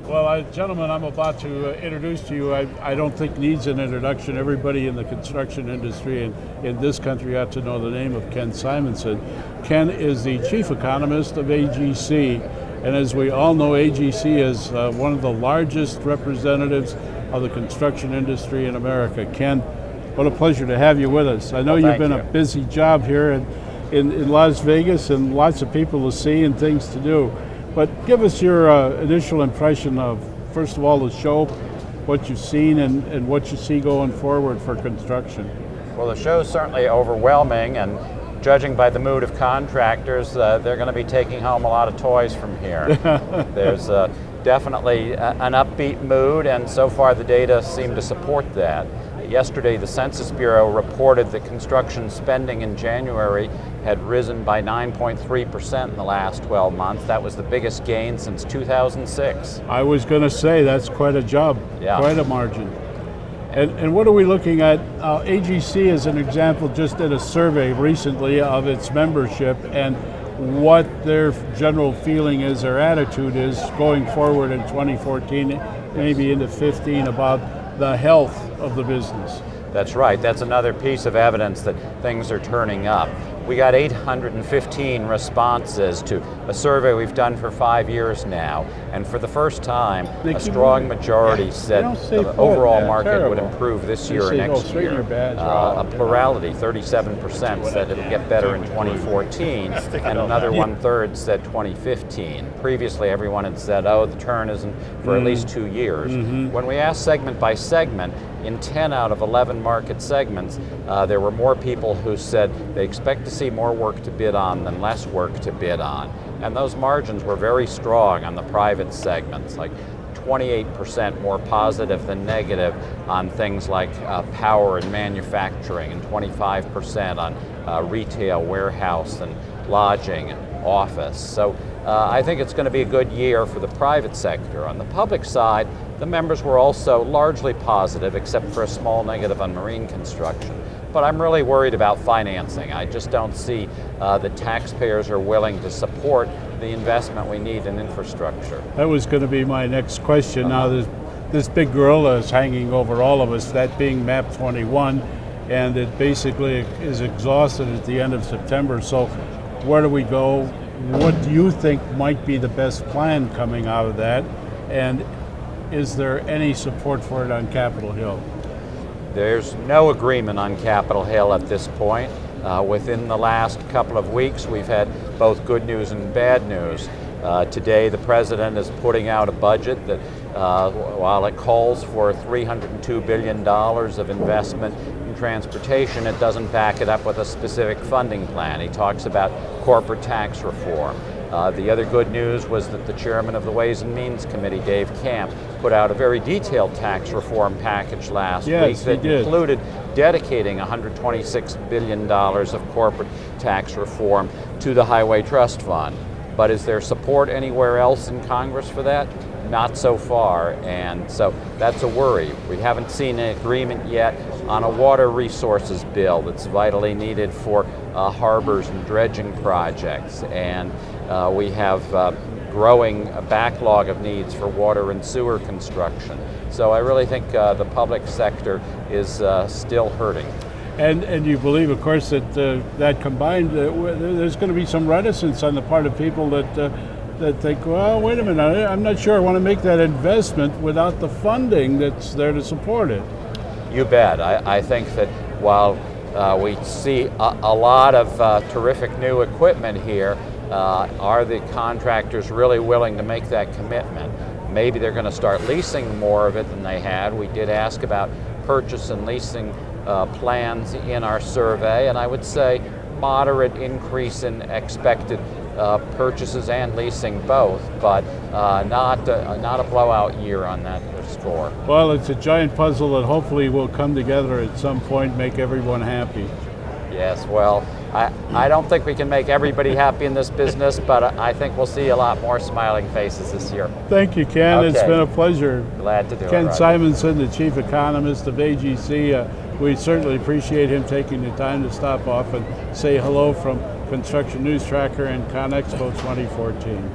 Well, gentlemen, I'm about to introduce to you, I don't think needs an introduction. Everybody in the construction industry and in this country ought to know the name of Ken Simonson. Ken is the chief economist of AGC, and as we all know, AGC is one of the largest representatives of the construction industry in America. Ken, what a pleasure to have you with us. I know you've been a busy job here in Las Vegas and lots of people to see and things to do. But give us your initial impression of, first of all, the show, what you've seen and what you see going forward for construction. Well, the show's certainly overwhelming, and judging by the mood of contractors, they're going to be taking home a lot of toys from here. There's definitely an upbeat mood, and so far the data seem to support that. Yesterday, the Census Bureau reported that construction spending in January had risen by 9.3% in the last 12 months. That was the biggest gain since 2006. I was going to say, that's quite a job, quite a margin. And what are we looking at? AGC, as an example, just did a survey recently of its membership and what their general feeling is, their attitude is going forward in 2014, maybe into 15, about the health of the business. That's right. That's another piece of evidence that things are turning up. We got 815 responses to a survey we've done for 5 years now, and for the first time, a strong majority said the overall market would improve this year or next year. A plurality, 37%, said it'll get better in 2014, and another 1/3 said 2015. Previously, everyone had said, oh, the turn isn't for at least 2 years. When we asked segment by segment, in 10 out of 11 market segments, there were more people who said they expect to see more work to bid on than less work to bid on. And those margins were very strong on the private segments, like 28% more positive than negative on things like power and manufacturing, and 25% on retail, warehouse, and lodging and office. So I think it's going to be a good year for the private sector. On the public side, the members were also largely positive, except for a small negative on marine construction. But I'm really worried about financing. I just don't see that taxpayers are willing to support the investment we need in infrastructure. That was going to be my next question. Now, this big gorilla is hanging over all of us, that being MAP 21, and it basically is exhausted at the end of September. So where do we go? What do you think might be the best plan coming out of that? And is there any support for it on Capitol Hill? There's no agreement on Capitol Hill at this point. Within the last couple of weeks, we've had both good news and bad news. Today, the president is putting out a budget that, while it calls for $302 billion of investment in transportation, it doesn't back it up with a specific funding plan. He talks about corporate tax reform. The other good news was that the chairman of the Ways and Means Committee, Dave Camp, put out a very detailed tax reform package last week that included dedicating $126 billion of corporate tax reform to the Highway Trust Fund. But is there support anywhere else in Congress for that? Not so far, and so that's a worry. We haven't seen an agreement yet on a water resources bill that's vitally needed for harbors and dredging projects, and we have growing backlog of needs for water and sewer construction. So I really think the public sector is still hurting. And you believe, of course, that that combined, there's going to be some reticence on the part of people that think, well, wait a minute, I'm not sure I want to make that investment without the funding that's there to support it. You bet. I think that while we see a lot of terrific new equipment here, are the contractors really willing to make that commitment? Maybe they're going to start leasing more of it than they had. We did ask about purchase and leasing plans in our survey, and I would say moderate increase in expected purchases and leasing both, but not a blowout year on that score. Well, it's a giant puzzle that hopefully will come together at some point, make everyone happy. Yes, well, I don't think we can make everybody happy in this business, but I think we'll see a lot more smiling faces this year. Thank you, Ken. Okay. It's been a pleasure. Glad to do it. Ken Simonson, the chief economist of AGC. We certainly appreciate him taking the time to stop off and say hello from Construction News Tracker and CONEXPO 2014.